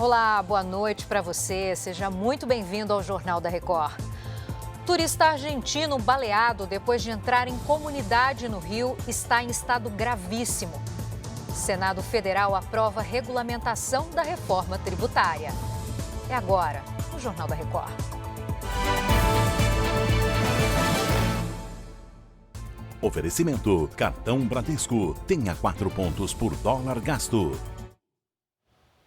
Olá, boa noite para você. Seja muito bem-vindo ao Jornal da Record. Turista argentino baleado depois de entrar em comunidade no Rio está em estado gravíssimo. Senado Federal aprova regulamentação da reforma tributária. É agora, no Jornal da Record. Oferecimento: Cartão Bradesco. Tenha 4 pontos por dólar gasto.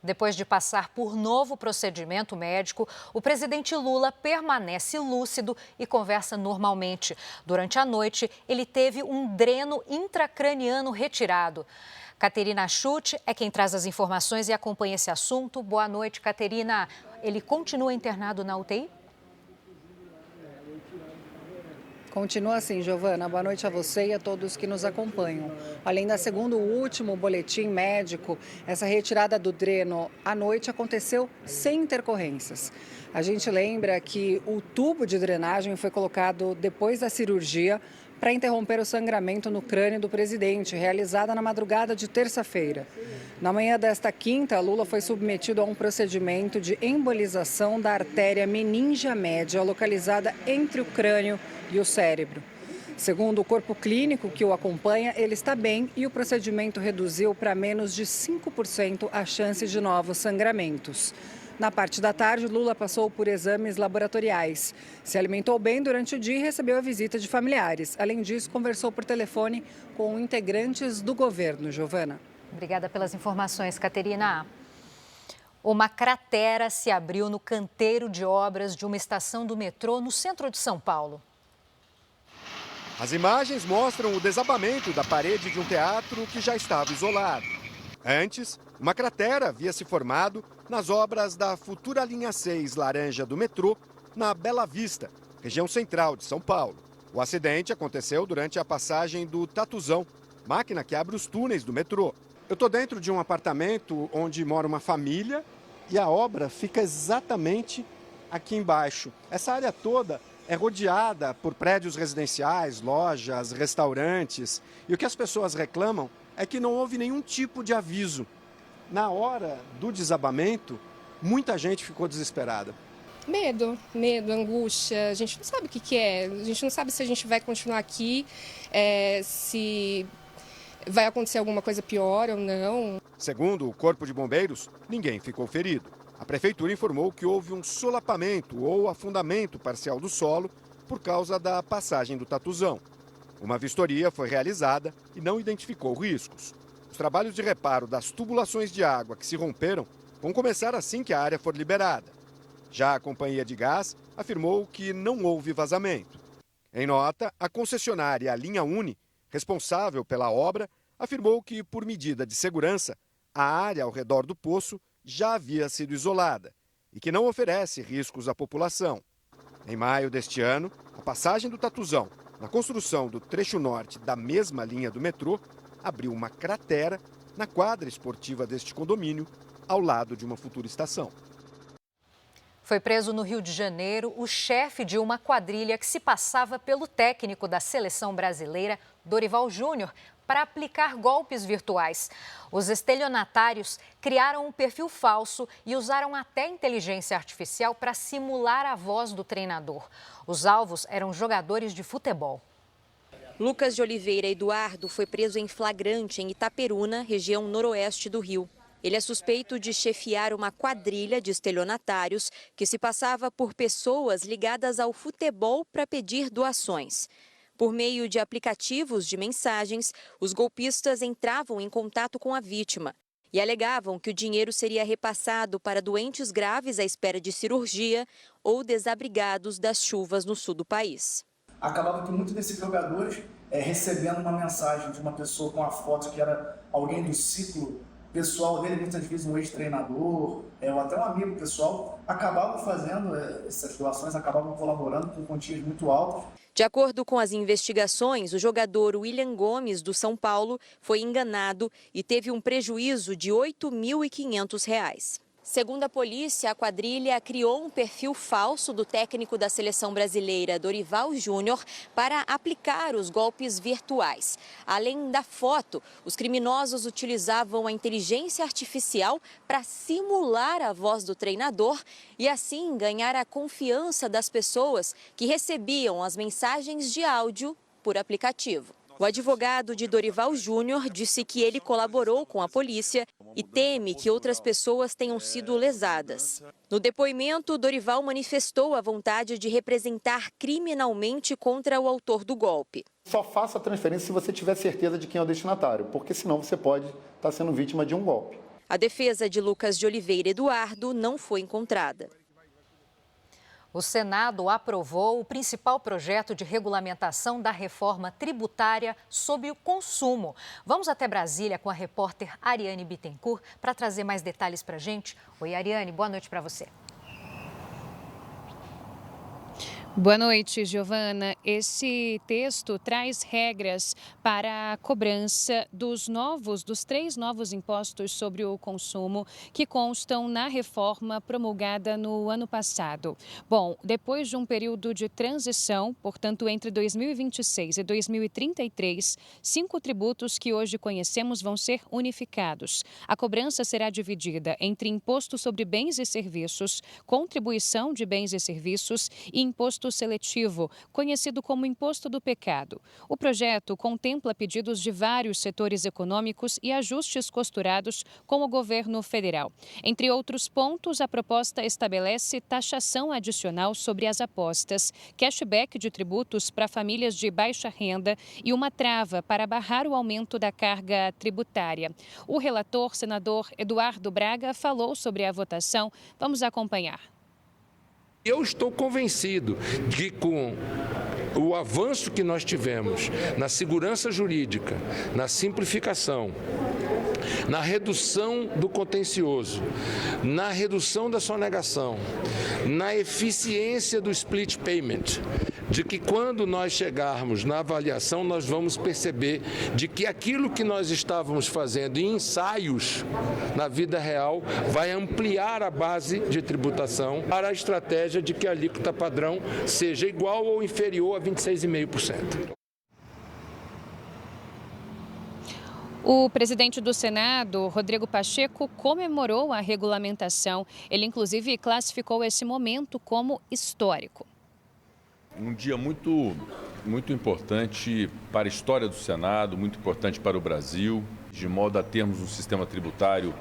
Depois de passar por novo procedimento médico, o presidente Lula permanece lúcido e conversa normalmente. Durante a noite, ele teve um dreno intracraniano retirado. Caterina Schutt é quem traz as informações e acompanha esse assunto. Boa noite, Caterina. Ele continua internado na UTI? Continua assim, Giovana. Boa noite a você e a todos que nos acompanham. Além da segundo e último boletim médico, essa retirada do dreno à noite aconteceu sem intercorrências. A gente lembra que o tubo de drenagem foi colocado depois da cirurgia para interromper o sangramento no crânio do presidente, realizada na madrugada de terça-feira. Na manhã desta quinta, Lula foi submetido a um procedimento de embolização da artéria meníngea média, localizada entre o crânio e o cérebro. Segundo o corpo clínico que o acompanha, ele está bem e o procedimento reduziu para menos de 5% a chance de novos sangramentos. Na parte da tarde, Lula passou por exames laboratoriais. Se alimentou bem durante o dia e recebeu a visita de familiares. Além disso, conversou por telefone com integrantes do governo. Giovana. Obrigada pelas informações, Caterina. Uma cratera se abriu no canteiro de obras de uma estação do metrô no centro de São Paulo. As imagens mostram o desabamento da parede de um teatro que já estava isolado. Antes, uma cratera havia se formado nas obras da futura linha 6 laranja do metrô, na Bela Vista, região central de São Paulo. O acidente aconteceu durante a passagem do Tatuzão, máquina que abre os túneis do metrô. Eu estou dentro de um apartamento onde mora uma família e a obra fica exatamente aqui embaixo. Essa área toda é rodeada por prédios residenciais, lojas, restaurantes. E o que as pessoas reclamam é que não houve nenhum tipo de aviso. Na hora do desabamento, muita gente ficou desesperada. Medo, angústia, a gente não sabe o que é, a gente não sabe se a gente vai continuar aqui, se vai acontecer alguma coisa pior ou não. Segundo o Corpo de Bombeiros, ninguém ficou ferido. A prefeitura informou que houve um solapamento ou afundamento parcial do solo por causa da passagem do Tatuzão. Uma vistoria foi realizada e não identificou riscos. Os trabalhos de reparo das tubulações de água que se romperam vão começar assim que a área for liberada. Já a companhia de gás afirmou que não houve vazamento. Em nota, a concessionária Linha Uni, responsável pela obra, afirmou que, por medida de segurança, a área ao redor do poço já havia sido isolada e que não oferece riscos à população. Em maio deste ano, a passagem do Tatuzão, na construção do trecho norte da mesma linha do metrô, abriu uma cratera na quadra esportiva deste condomínio, ao lado de uma futura estação. Foi preso no Rio de Janeiro o chefe de uma quadrilha que se passava pelo técnico da seleção brasileira, Dorival Júnior, para aplicar golpes virtuais. Os estelionatários criaram um perfil falso e usaram até inteligência artificial para simular a voz do treinador. Os alvos eram jogadores de futebol. Lucas de Oliveira Eduardo foi preso em flagrante em Itaperuna, região noroeste do Rio. Ele é suspeito de chefiar uma quadrilha de estelionatários que se passava por pessoas ligadas ao futebol para pedir doações. Por meio de aplicativos de mensagens, os golpistas entravam em contato com a vítima e alegavam que o dinheiro seria repassado para doentes graves à espera de cirurgia ou desabrigados das chuvas no sul do país. Acabava que muitos desses jogadores, recebendo uma mensagem de uma pessoa com a foto que era alguém do ciclo pessoal dele, muitas vezes um ex-treinador, ou até um amigo pessoal, acabavam fazendo essas doações, acabavam colaborando com quantias muito altas. De acordo com as investigações, o jogador William Gomes, do São Paulo, foi enganado e teve um prejuízo de R$ 8.500. Segundo a polícia, a quadrilha criou um perfil falso do técnico da seleção brasileira, Dorival Júnior, para aplicar os golpes virtuais. Além da foto, os criminosos utilizavam a inteligência artificial para simular a voz do treinador e assim ganhar a confiança das pessoas que recebiam as mensagens de áudio por aplicativo. O advogado de Dorival Júnior disse que ele colaborou com a polícia e teme que outras pessoas tenham sido lesadas. No depoimento, Dorival manifestou a vontade de representar criminalmente contra o autor do golpe. Só faça a transferência se você tiver certeza de quem é o destinatário, porque senão você pode estar sendo vítima de um golpe. A defesa de Lucas de Oliveira Eduardo não foi encontrada. O Senado aprovou o principal projeto de regulamentação da reforma tributária sobre o consumo. Vamos até Brasília com a repórter Ariane Bittencourt para trazer mais detalhes para a gente. Oi, Ariane, boa noite para você. Boa noite, Giovana. Esse texto traz regras para a cobrança dos 3 novos impostos sobre o consumo que constam na reforma promulgada no ano passado. Bom, depois de um período de transição, portanto, entre 2026 e 2033, 5 tributos que hoje conhecemos vão ser unificados. A cobrança será dividida entre imposto sobre bens e serviços, contribuição de bens e serviços e imposto seletivo, conhecido como Imposto do Pecado. O projeto contempla pedidos de vários setores econômicos e ajustes costurados com o governo federal. Entre outros pontos, a proposta estabelece taxação adicional sobre as apostas, cashback de tributos para famílias de baixa renda e uma trava para barrar o aumento da carga tributária. O relator, senador Eduardo Braga, falou sobre a votação. Vamos acompanhar. Eu estou convencido de que com o avanço que nós tivemos na segurança jurídica, na simplificação, na redução do contencioso, na redução da sonegação, na eficiência do split payment, de que quando nós chegarmos na avaliação nós vamos perceber de que aquilo que nós estávamos fazendo em ensaios na vida real vai ampliar a base de tributação para a estratégia de que a alíquota padrão seja igual ou inferior a 26,5%. O presidente do Senado, Rodrigo Pacheco, comemorou a regulamentação. Ele, inclusive, classificou esse momento como histórico. Um dia muito importante para a história do Senado, muito importante para o Brasil, de modo a termos um sistema tributário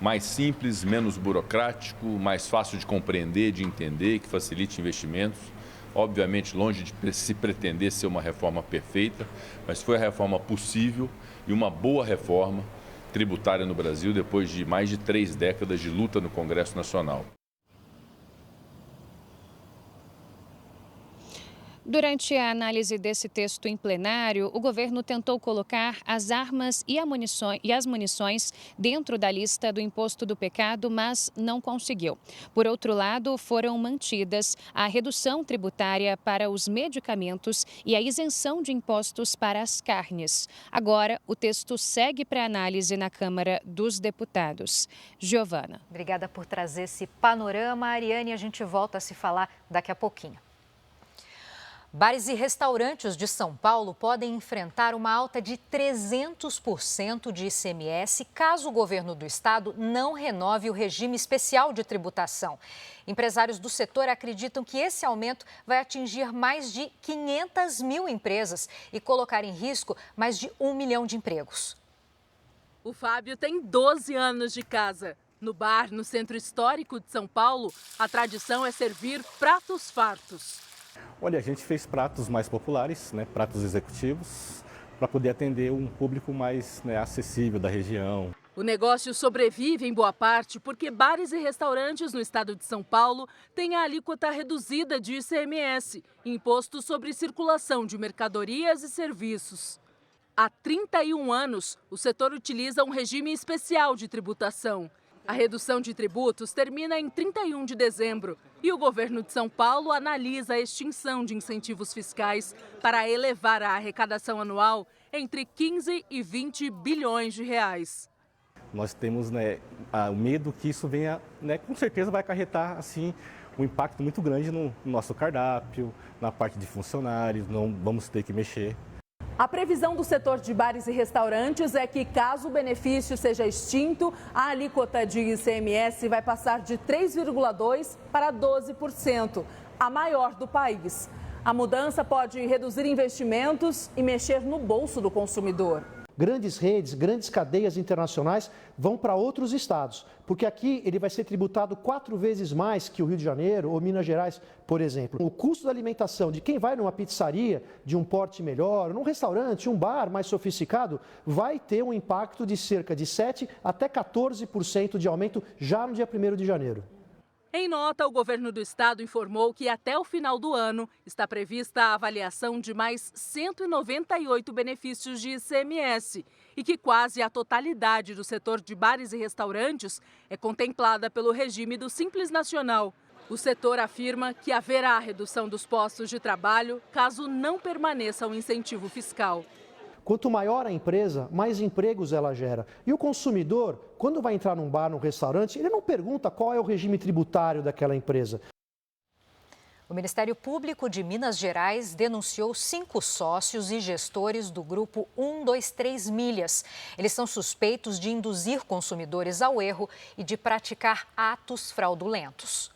mais simples, menos burocrático, mais fácil de compreender, de entender, que facilite investimentos. Obviamente, longe de se pretender ser uma reforma perfeita, mas foi a reforma possível e uma boa reforma tributária no Brasil depois de mais de 3 décadas de luta no Congresso Nacional. Durante a análise desse texto em plenário, o governo tentou colocar as armas e as munições dentro da lista do Imposto do Pecado, mas não conseguiu. Por outro lado, foram mantidas a redução tributária para os medicamentos e a isenção de impostos para as carnes. Agora, o texto segue para análise na Câmara dos Deputados. Giovana. Obrigada por trazer esse panorama, Ariane. A gente volta a se falar daqui a pouquinho. Bares e restaurantes de São Paulo podem enfrentar uma alta de 300% de ICMS caso o governo do estado não renove o regime especial de tributação. Empresários do setor acreditam que esse aumento vai atingir mais de 500 mil empresas e colocar em risco mais de 1 milhão de empregos. O Fábio tem 12 anos de casa. No bar, no centro histórico de São Paulo, a tradição é servir pratos fartos. Olha, a gente fez pratos mais populares, pratos executivos, para poder atender um público mais acessível da região. O negócio sobrevive em boa parte porque bares e restaurantes no estado de São Paulo têm a alíquota reduzida de ICMS, Imposto sobre Circulação de Mercadorias e Serviços. Há 31 anos, o setor utiliza um regime especial de tributação. A redução de tributos termina em 31 de dezembro e o governo de São Paulo analisa a extinção de incentivos fiscais para elevar a arrecadação anual entre 15 e 20 bilhões de reais. nós temos o medo que isso venha, com certeza vai acarretar assim, um impacto muito grande no nosso cardápio, na parte de funcionários, não vamos ter que mexer. A previsão do setor de bares e restaurantes é que, caso o benefício seja extinto, a alíquota de ICMS vai passar de 3,2% para 12%, a maior do país. A mudança pode reduzir investimentos e mexer no bolso do consumidor. Grandes redes, grandes cadeias internacionais vão para outros estados, porque aqui ele vai ser tributado 4 vezes mais que o Rio de Janeiro ou Minas Gerais, por exemplo. O custo da alimentação de quem vai numa pizzaria de um porte melhor, num restaurante, um bar mais sofisticado, vai ter um impacto de cerca de 7% até 14% de aumento já no dia 1º de janeiro. Em nota, o governo do estado informou que até o final do ano está prevista a avaliação de mais 198 benefícios de ICMS e que quase a totalidade do setor de bares e restaurantes é contemplada pelo regime do Simples Nacional. O setor afirma que haverá redução dos postos de trabalho caso não permaneça o incentivo fiscal. Quanto maior a empresa, mais empregos ela gera. E o consumidor, quando vai entrar num bar, num restaurante, ele não pergunta qual é o regime tributário daquela empresa. O Ministério Público de Minas Gerais denunciou 5 sócios e gestores do grupo 123 Milhas. Eles são suspeitos de induzir consumidores ao erro e de praticar atos fraudulentos.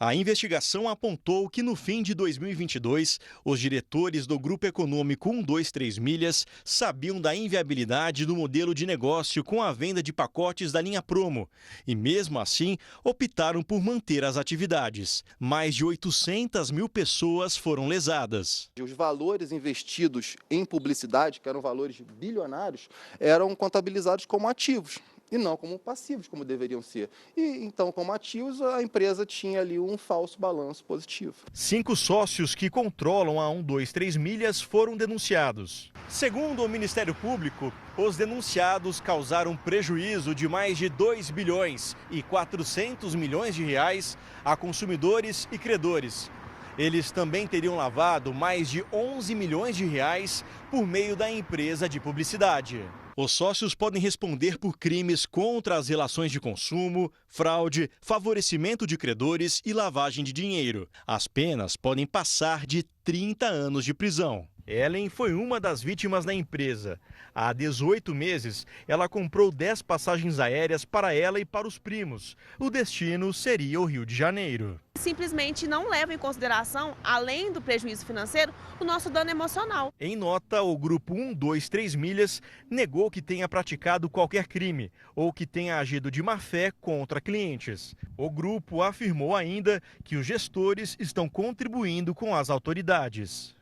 A investigação apontou que no fim de 2022, os diretores do Grupo Econômico 123 Milhas sabiam da inviabilidade do modelo de negócio com a venda de pacotes da linha Promo e, mesmo assim, optaram por manter as atividades. Mais de 800 mil pessoas foram lesadas. Os valores investidos em publicidade, que eram valores bilionários, eram contabilizados como ativos e não como passivos, como deveriam ser. E então, como ativos, a empresa tinha ali um falso balanço positivo. 5 sócios que controlam a 123 Milhas foram denunciados. Segundo o Ministério Público, os denunciados causaram prejuízo de mais de 2 bilhões e 400 milhões de reais a consumidores e credores. Eles também teriam lavado mais de 11 milhões de reais por meio da empresa de publicidade. Os sócios podem responder por crimes contra as relações de consumo, fraude, favorecimento de credores e lavagem de dinheiro. As penas podem passar de 30 anos de prisão. Ellen foi uma das vítimas da empresa. Há 18 meses, ela comprou 10 passagens aéreas para ela e para os primos. O destino seria o Rio de Janeiro. Simplesmente não leva em consideração, além do prejuízo financeiro, o nosso dano emocional. Em nota, o grupo 123 Milhas negou que tenha praticado qualquer crime ou que tenha agido de má fé contra clientes. O grupo afirmou ainda que os gestores estão contribuindo com as autoridades.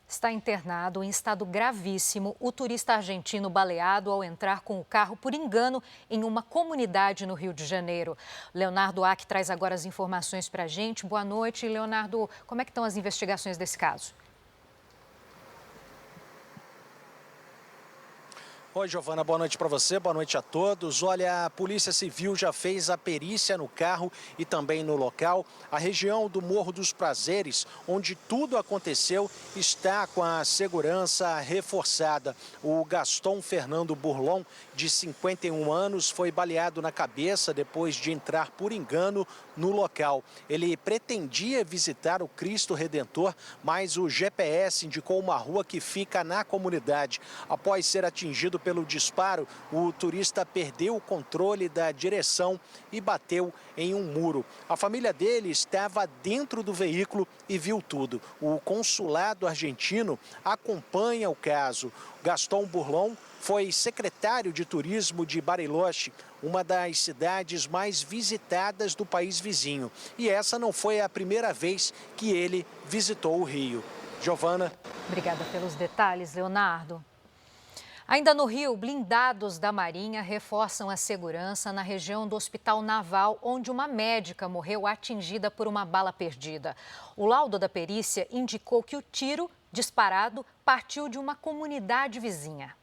Está internado em estado gravíssimo o turista argentino baleado ao entrar com o carro por engano em uma comunidade no Rio de Janeiro. Leonardo Ack traz agora as informações para a gente. Boa noite, Leonardo. Como é que estão as investigações desse caso? Oi, Giovana, boa noite para você, boa noite a todos. Olha, a Polícia Civil já fez a perícia no carro e também no local. A região do Morro dos Prazeres, onde tudo aconteceu, está com a segurança reforçada. O Gaston Fernando Burlon, de 51 anos, foi baleado na cabeça depois de entrar por engano no local. Ele pretendia visitar o Cristo Redentor, mas o GPS indicou uma rua que fica na comunidade. Após ser atingido pelo disparo, o turista perdeu o controle da direção e bateu em um muro. A família dele estava dentro do veículo e viu tudo. O consulado argentino acompanha o caso. Gaston Burlon foi secretário de turismo de Bariloche, uma das cidades mais visitadas do país vizinho. E essa não foi a primeira vez que ele visitou o Rio. Giovana. Obrigada pelos detalhes, Leonardo. Ainda no Rio, blindados da Marinha reforçam a segurança na região do Hospital Naval, onde uma médica morreu atingida por uma bala perdida. O laudo da perícia indicou que o tiro disparado partiu de uma comunidade vizinha.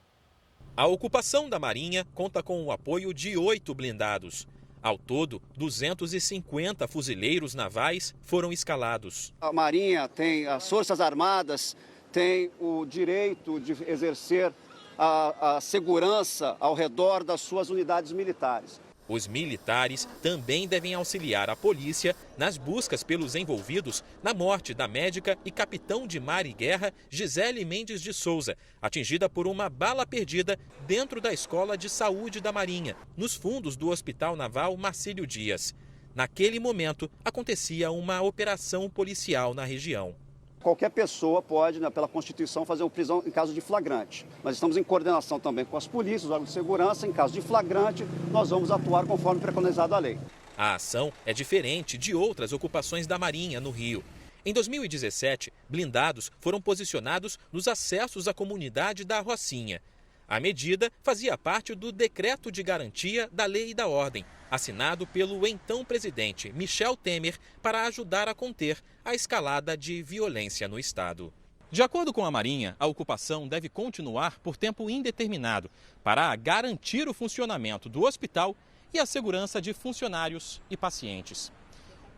A ocupação da Marinha conta com o apoio de 8 blindados. Ao todo, 250 fuzileiros navais foram escalados. A Marinha tem as Forças Armadas, tem o direito de exercer a segurança ao redor das suas unidades militares. Os militares também devem auxiliar a polícia nas buscas pelos envolvidos na morte da médica e capitão de mar e guerra Gisele Mendes de Souza, atingida por uma bala perdida dentro da Escola de Saúde da Marinha, nos fundos do Hospital Naval Marcílio Dias. Naquele momento, acontecia uma operação policial na região. Qualquer pessoa pode, pela Constituição, fazer uma prisão em caso de flagrante. Mas estamos em coordenação também com as polícias, os órgãos de segurança. Em caso de flagrante, nós vamos atuar conforme preconizado a lei. A ação é diferente de outras ocupações da Marinha no Rio. Em 2017, blindados foram posicionados nos acessos à comunidade da Rocinha. A medida fazia parte do Decreto de Garantia da Lei e da Ordem, assinado pelo então presidente Michel Temer para ajudar a conter a escalada de violência no estado. De acordo com a Marinha, a ocupação deve continuar por tempo indeterminado para garantir o funcionamento do hospital e a segurança de funcionários e pacientes.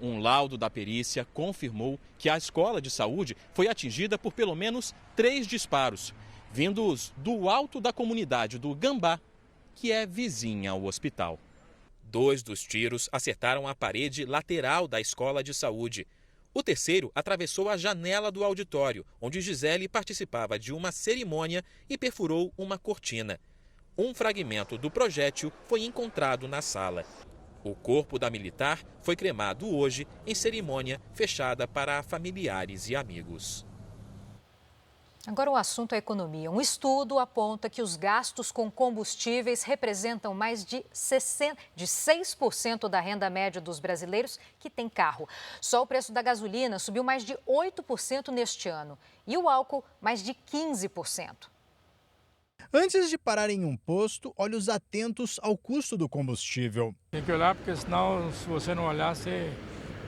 Um laudo da perícia confirmou que a escola de saúde foi atingida por pelo menos 3 disparos, vindos do alto da comunidade do Gambá, que é vizinha ao hospital. 2 dos tiros acertaram a parede lateral da escola de saúde. O terceiro atravessou a janela do auditório, onde Gisele participava de uma cerimônia e perfurou uma cortina. Um fragmento do projétil foi encontrado na sala. O corpo da militar foi cremado hoje em cerimônia fechada para familiares e amigos. Agora o assunto é economia. Um estudo aponta que os gastos com combustíveis representam mais de 6% da renda média dos brasileiros que têm carro. Só o preço da gasolina subiu mais de 8% neste ano e o álcool mais de 15%. Antes de parar em um posto, olhos atentos ao custo do combustível. Tem que olhar, porque senão, se você não olhar, você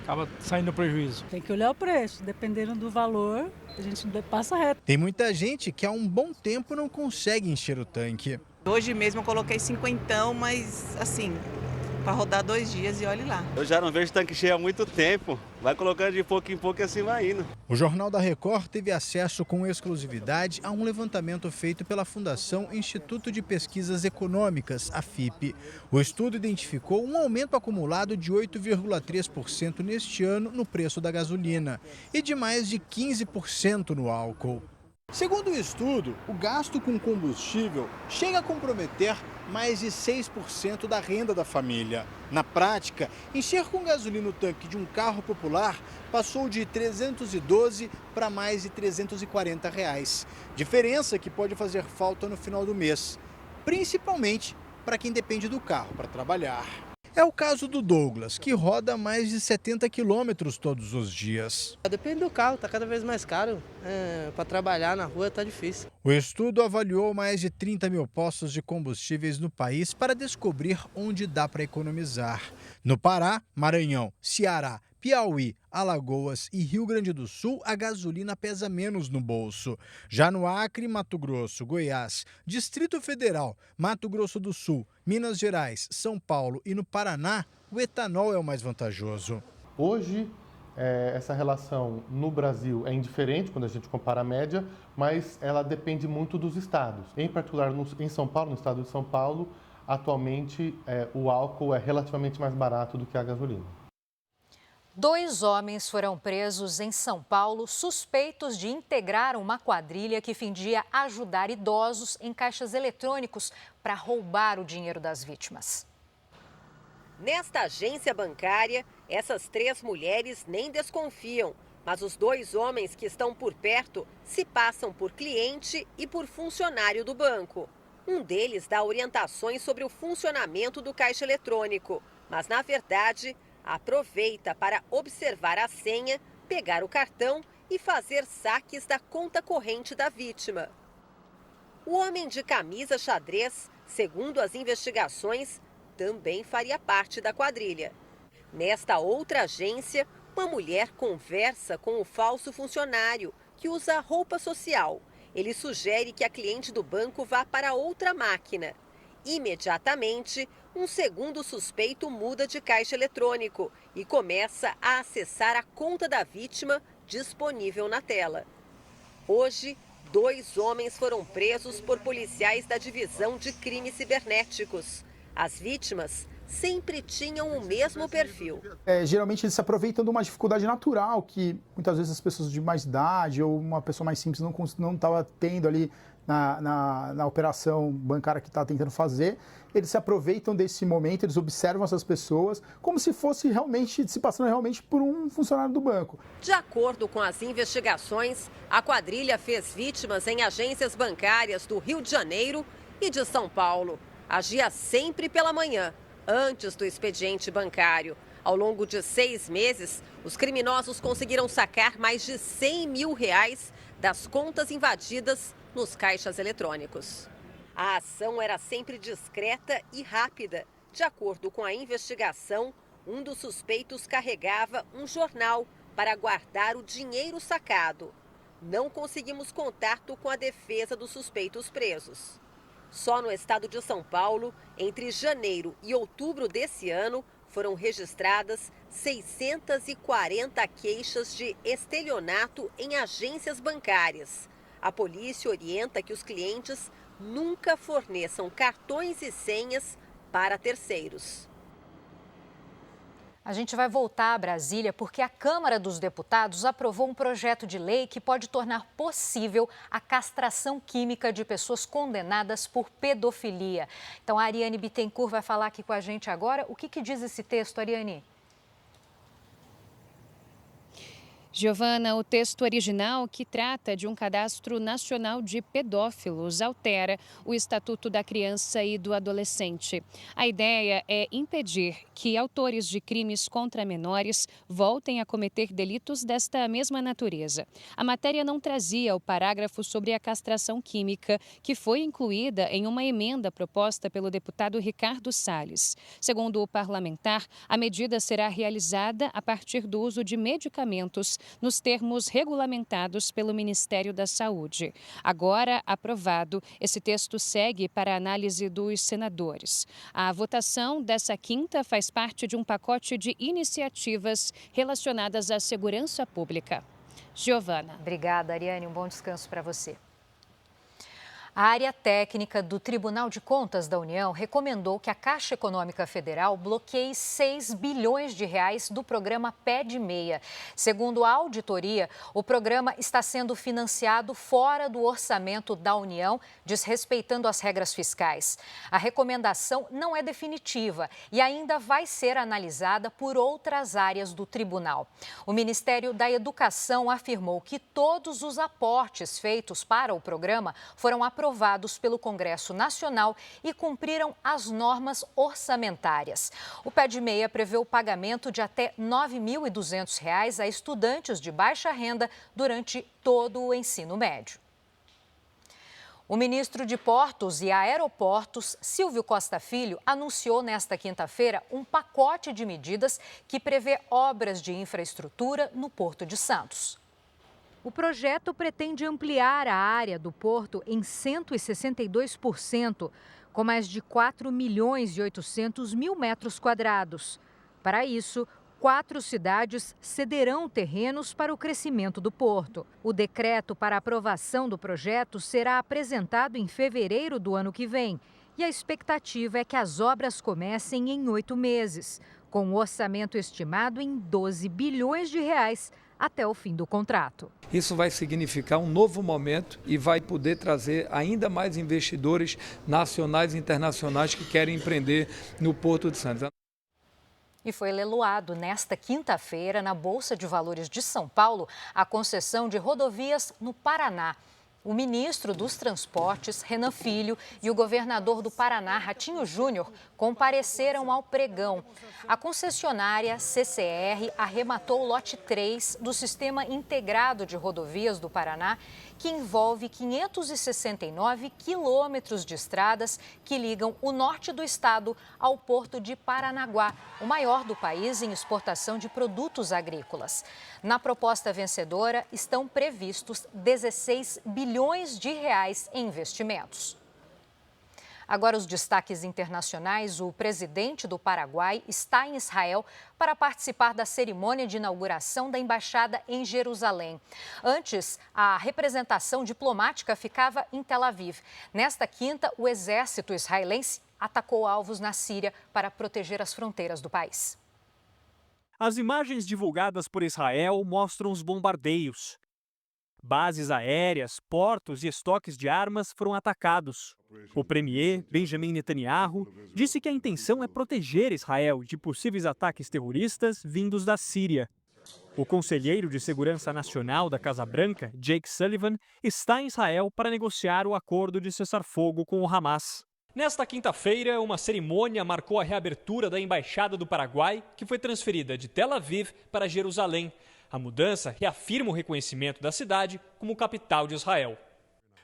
acaba saindo prejuízo. Tem que olhar o preço, dependendo do valor, a gente passa reto. Tem muita gente que há um bom tempo não consegue encher o tanque. Hoje mesmo eu coloquei 50, mas assim, para rodar 2 dias e olhe lá. Eu já não vejo tanque cheio há muito tempo. Vai colocando de pouco em pouco e assim vai indo. O Jornal da Record teve acesso com exclusividade a um levantamento feito pela Fundação Instituto de Pesquisas Econômicas, a FIPE. O estudo identificou um aumento acumulado de 8,3% neste ano no preço da gasolina e de mais de 15% no álcool. Segundo o estudo, o gasto com combustível chega a comprometer mais de 6% da renda da família. Na prática, encher com gasolina o tanque de um carro popular passou de R$ 312 para mais de R$ 340. Diferença que pode fazer falta no final do mês, principalmente para quem depende do carro para trabalhar. É o caso do Douglas, que roda mais de 70 quilômetros todos os dias. Depende do carro, está cada vez mais caro. Para trabalhar na rua está difícil. O estudo avaliou mais de 30 mil postos de combustíveis no país para descobrir onde dá para economizar. No Pará, Maranhão, Ceará, Piauí, Alagoas e Rio Grande do Sul, a gasolina pesa menos no bolso. Já no Acre, Mato Grosso, Goiás, Distrito Federal, Mato Grosso do Sul, Minas Gerais, São Paulo e no Paraná, o etanol é o mais vantajoso. Hoje, essa relação no Brasil é indiferente quando a gente compara a média, mas ela depende muito dos estados. Em particular, em São Paulo, no estado de São Paulo, atualmente o álcool é relativamente mais barato do que a gasolina. 2 homens foram presos em São Paulo suspeitos de integrar uma quadrilha que fingia ajudar idosos em caixas eletrônicos para roubar o dinheiro das vítimas. Nesta agência bancária, essas 3 mulheres nem desconfiam, mas os 2 homens que estão por perto se passam por cliente e por funcionário do banco. Um deles dá orientações sobre o funcionamento do caixa eletrônico, mas na verdade aproveita para observar a senha, pegar o cartão e fazer saques da conta corrente da vítima. O homem de camisa xadrez, segundo as investigações, também faria parte da quadrilha. Nesta outra agência, uma mulher conversa com o falso funcionário, que usa roupa social. Ele sugere que a cliente do banco vá para outra máquina. Imediatamente, um segundo suspeito muda de caixa eletrônico e começa a acessar a conta da vítima disponível na tela. Hoje, 2 homens foram presos por policiais da Divisão de Crimes Cibernéticos. As vítimas sempre tinham o mesmo perfil. Geralmente eles se aproveitam de uma dificuldade natural que muitas vezes as pessoas de mais idade ou uma pessoa mais simples não estava tendo ali na operação bancária que está tentando fazer. Eles se aproveitam desse momento, eles observam essas pessoas como se fosse realmente, se passando realmente por um funcionário do banco. De acordo com as investigações, a quadrilha fez vítimas em agências bancárias do Rio de Janeiro e de São Paulo. Agia sempre pela manhã, antes do expediente bancário. Ao longo de 6 meses, os criminosos conseguiram sacar mais de R$100 mil das contas invadidas nos caixas eletrônicos. A ação era sempre discreta e rápida. De acordo com a investigação, um dos suspeitos carregava um jornal para guardar o dinheiro sacado. Não conseguimos contato com a defesa dos suspeitos presos. Só no estado de São Paulo, entre janeiro e outubro desse ano, foram registradas 640 queixas de estelionato em agências bancárias. A polícia orienta que os clientes nunca forneçam cartões e senhas para terceiros. A gente vai voltar a Brasília porque a Câmara dos Deputados aprovou um projeto de lei que pode tornar possível a castração química de pessoas condenadas por pedofilia. Então, a Ariane Bittencourt vai falar aqui com a gente agora. O que diz esse texto, Ariane? Giovana, o texto original, que trata de um cadastro nacional de pedófilos, altera o Estatuto da Criança e do Adolescente. A ideia é impedir que autores de crimes contra menores voltem a cometer delitos desta mesma natureza. A matéria não trazia o parágrafo sobre a castração química, que foi incluída em uma emenda proposta pelo deputado Ricardo Salles. Segundo o parlamentar, a medida será realizada a partir do uso de medicamentos nos termos regulamentados pelo Ministério da Saúde. Agora aprovado, esse texto segue para a análise dos senadores. A votação dessa quinta faz parte de um pacote de iniciativas relacionadas à segurança pública. Giovana. Obrigada, Ariane. Um bom descanso para você. A área técnica do Tribunal de Contas da União recomendou que a Caixa Econômica Federal bloqueie R$6 bilhões do programa Pé de Meia. Segundo a auditoria, o programa está sendo financiado fora do orçamento da União, desrespeitando as regras fiscais. A recomendação não é definitiva e ainda vai ser analisada por outras áreas do tribunal. O Ministério da Educação afirmou que todos os aportes feitos para o programa foram aprovados pelo Congresso Nacional e cumpriram as normas orçamentárias. O Pé de Meia prevê o pagamento de até R$ 9.200 a estudantes de baixa renda durante todo o ensino médio. O ministro de Portos e Aeroportos, Silvio Costa Filho, anunciou nesta quinta-feira um pacote de medidas que prevê obras de infraestrutura no Porto de Santos. O projeto pretende ampliar a área do porto em 162%, com mais de 4.800.000 metros quadrados. Para isso, 4 cidades cederão terrenos para o crescimento do porto. O decreto para aprovação do projeto será apresentado em fevereiro do ano que vem. E a expectativa é que as obras comecem em 8 meses, com um orçamento estimado em R$12 bilhões até o fim do contrato. Isso vai significar um novo momento e vai poder trazer ainda mais investidores nacionais e internacionais que querem empreender no Porto de Santos. E foi leiloado nesta quinta-feira, na Bolsa de Valores de São Paulo, a concessão de rodovias no Paraná. O ministro dos Transportes, Renan Filho, e o governador do Paraná, Ratinho Júnior, compareceram ao pregão. A concessionária CCR arrematou o lote 3 do Sistema Integrado de Rodovias do Paraná, que envolve 569 quilômetros de estradas que ligam o norte do estado ao porto de Paranaguá, o maior do país em exportação de produtos agrícolas. Na proposta vencedora estão previstos R$16 bilhões em investimentos. Agora, os destaques internacionais. O presidente do Paraguai está em Israel para participar da cerimônia de inauguração da embaixada em Jerusalém. Antes, a representação diplomática ficava em Tel Aviv. Nesta quinta, o exército israelense atacou alvos na Síria para proteger as fronteiras do país. As imagens divulgadas por Israel mostram os bombardeios. Bases aéreas, portos e estoques de armas foram atacados. O premier Benjamin Netanyahu disse que a intenção é proteger Israel de possíveis ataques terroristas vindos da Síria. O conselheiro de Segurança Nacional da Casa Branca, Jake Sullivan, está em Israel para negociar o acordo de cessar-fogo com o Hamas. Nesta quinta-feira, uma cerimônia marcou a reabertura da Embaixada do Paraguai, que foi transferida de Tel Aviv para Jerusalém. A mudança reafirma o reconhecimento da cidade como capital de Israel.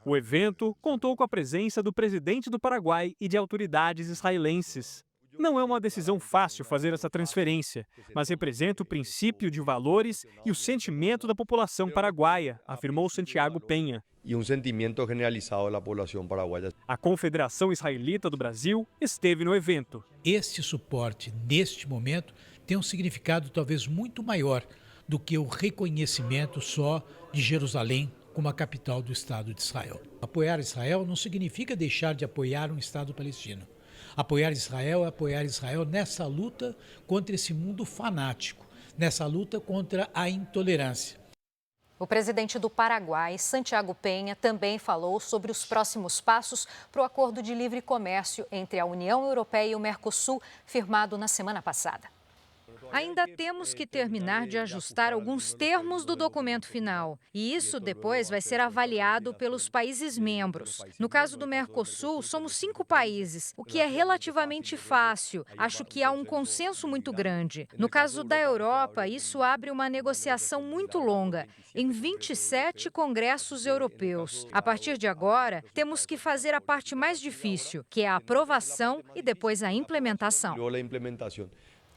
O evento contou com a presença do presidente do Paraguai e de autoridades israelenses. Não é uma decisão fácil fazer essa transferência, mas representa o princípio de valores e o sentimento da população paraguaia, afirmou Santiago Penha. E um sentimento generalizado da população paraguaia. A Confederação Israelita do Brasil esteve no evento. Este suporte, neste momento, tem um significado talvez muito maior do que o reconhecimento só de Jerusalém como a capital do Estado de Israel. Apoiar Israel não significa deixar de apoiar um Estado palestino. Apoiar Israel é apoiar Israel nessa luta contra esse mundo fanático, nessa luta contra a intolerância. O presidente do Paraguai, Santiago Penha, também falou sobre os próximos passos para o acordo de livre comércio entre a União Europeia e o Mercosul, firmado na semana passada. Ainda temos que terminar de ajustar alguns termos do documento final. E isso depois vai ser avaliado pelos países membros. No caso do Mercosul, somos 5 países, o que é relativamente fácil. Acho que há um consenso muito grande. No caso da Europa, isso abre uma negociação muito longa, em 27 congressos europeus. A partir de agora, temos que fazer a parte mais difícil, que é a aprovação e depois a implementação.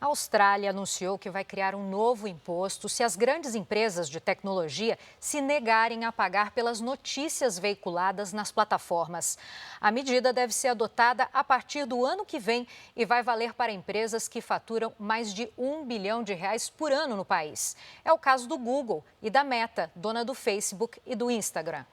A Austrália anunciou que vai criar um novo imposto se as grandes empresas de tecnologia se negarem a pagar pelas notícias veiculadas nas plataformas. A medida deve ser adotada a partir do ano que vem e vai valer para empresas que faturam mais de R$1 bilhão por ano no país. É o caso do Google e da Meta, dona do Facebook e do Instagram.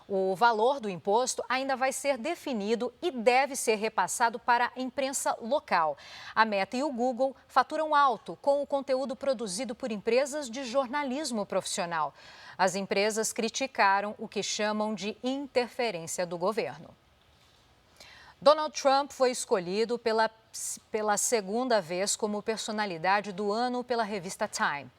O valor do imposto ainda vai ser definido e deve ser repassado para a imprensa local. A Meta e o Google faturam alto com o conteúdo produzido por empresas de jornalismo profissional. As empresas criticaram o que chamam de interferência do governo. Donald Trump foi escolhido pela segunda vez como personalidade do ano pela revista Time.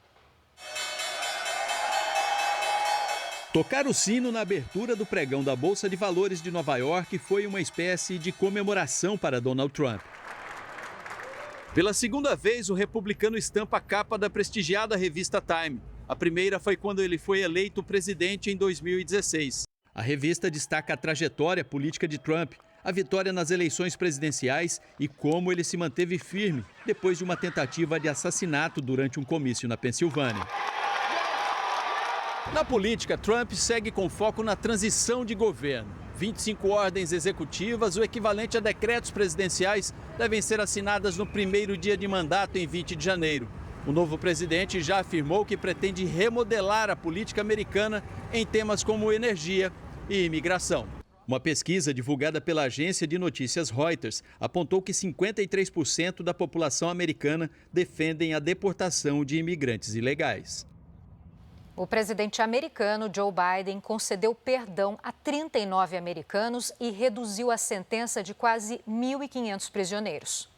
Tocar o sino na abertura do pregão da Bolsa de Valores de Nova York foi uma espécie de comemoração para Donald Trump. Pela segunda vez, o republicano estampa a capa da prestigiada revista Time. A primeira foi quando ele foi eleito presidente em 2016. A revista destaca a trajetória política de Trump, a vitória nas eleições presidenciais e como ele se manteve firme depois de uma tentativa de assassinato durante um comício na Pensilvânia. Na política, Trump segue com foco na transição de governo. 25 ordens executivas, o equivalente a decretos presidenciais, devem ser assinadas no primeiro dia de mandato em 20 de janeiro. O novo presidente já afirmou que pretende remodelar a política americana em temas como energia e imigração. Uma pesquisa divulgada pela agência de notícias Reuters apontou que 53% da população americana defendem a deportação de imigrantes ilegais. O presidente americano Joe Biden concedeu perdão a 39 americanos e reduziu a sentença de quase 1.500 prisioneiros.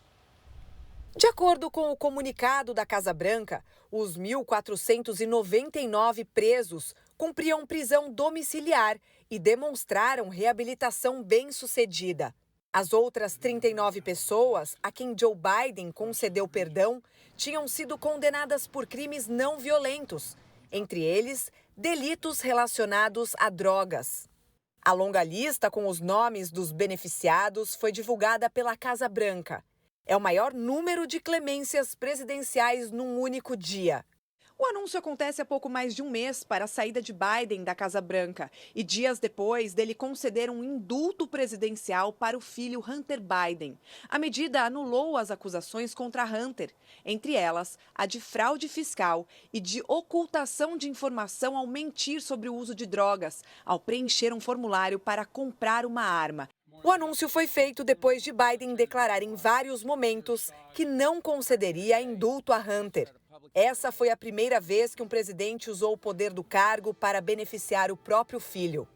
De acordo com o comunicado da Casa Branca, os 1.499 presos cumpriam prisão domiciliar e demonstraram reabilitação bem-sucedida. As outras 39 pessoas a quem Joe Biden concedeu perdão tinham sido condenadas por crimes não violentos, entre eles, delitos relacionados a drogas. A longa lista com os nomes dos beneficiados foi divulgada pela Casa Branca. É o maior número de clemências presidenciais num único dia. O anúncio acontece há pouco mais de um mês para a saída de Biden da Casa Branca e dias depois dele conceder um indulto presidencial para o filho Hunter Biden. A medida anulou as acusações contra Hunter, entre elas a de fraude fiscal e de ocultação de informação ao mentir sobre o uso de drogas, ao preencher um formulário para comprar uma arma. O anúncio foi feito depois de Biden declarar em vários momentos que não concederia indulto a Hunter. Essa foi a primeira vez que um presidente usou o poder do cargo para beneficiar o próprio filho.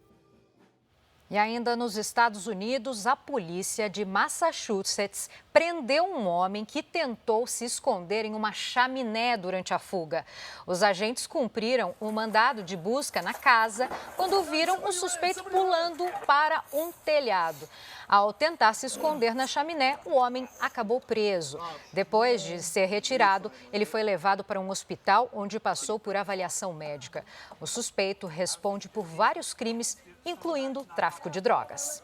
E ainda nos Estados Unidos, a polícia de Massachusetts prendeu um homem que tentou se esconder em uma chaminé durante a fuga. Os agentes cumpriram um mandado de busca na casa quando viram o suspeito pulando para um telhado. Ao tentar se esconder na chaminé, o homem acabou preso. Depois de ser retirado, ele foi levado para um hospital onde passou por avaliação médica. O suspeito responde por vários crimes, incluindo tráfico de drogas.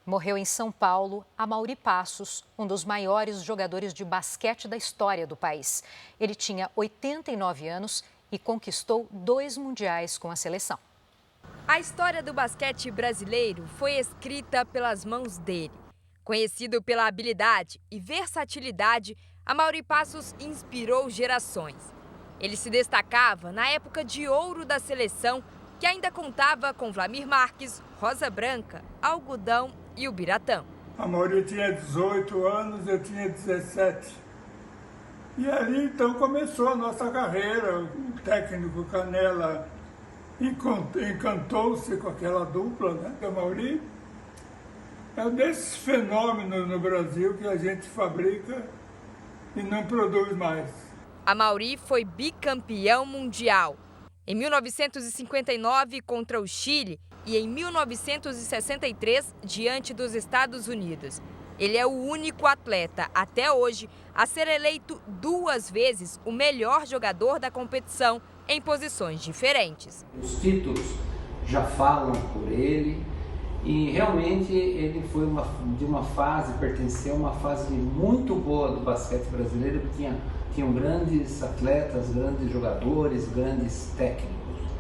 Morreu em São Paulo Amaury Passos, um dos maiores jogadores de basquete da história do país. Ele tinha 89 anos e conquistou 2 mundiais com a seleção. A história do basquete brasileiro foi escrita pelas mãos dele. Conhecido pela habilidade e versatilidade, Amaury Passos inspirou gerações. Ele se destacava na época de ouro da seleção, que ainda contava com Vlamir Marques, Rosa Branca, Algodão e o Biratã. Amaury tinha 18 anos, eu tinha 17. E ali então começou a nossa carreira. O técnico Canela encantou-se com aquela dupla, né? Amaury é um desses fenômenos no Brasil que a gente fabrica e não produz mais. Amaury foi bicampeão mundial. Em 1959 contra o Chile e em 1963 diante dos Estados Unidos. Ele é o único atleta até hoje a ser eleito 2 vezes o melhor jogador da competição em posições diferentes. Os títulos já falam por ele e realmente ele foi pertenceu a uma fase muito boa do basquete brasileiro, que tinham grandes atletas, grandes jogadores, grandes técnicos.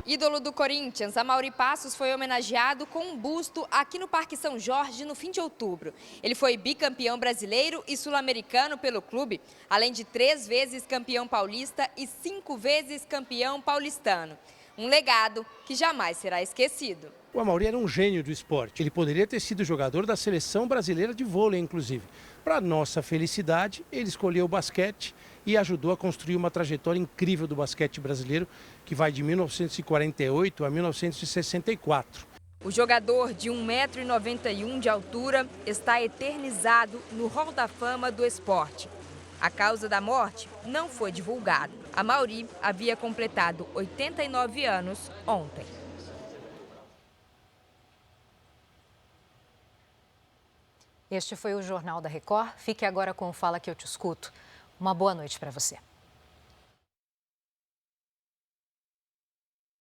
Ídolo do Corinthians, Amaury Passos foi homenageado com um busto aqui no Parque São Jorge no fim de outubro. Ele foi bicampeão brasileiro e sul-americano pelo clube, além de 3 vezes campeão paulista e 5 vezes campeão paulistano. Um legado que jamais será esquecido. O Amaury era um gênio do esporte. Ele poderia ter sido jogador da seleção brasileira de vôlei, inclusive. Para nossa felicidade, ele escolheu o basquete e ajudou a construir uma trajetória incrível do basquete brasileiro, que vai de 1948 a 1964. O jogador de 1,91 m de altura está eternizado no Hall da Fama do esporte. A causa da morte não foi divulgada. Amaury havia completado 89 anos ontem. Este foi o Jornal da Record. Fique agora com o Fala Que Eu Te Escuto. Uma boa noite para você.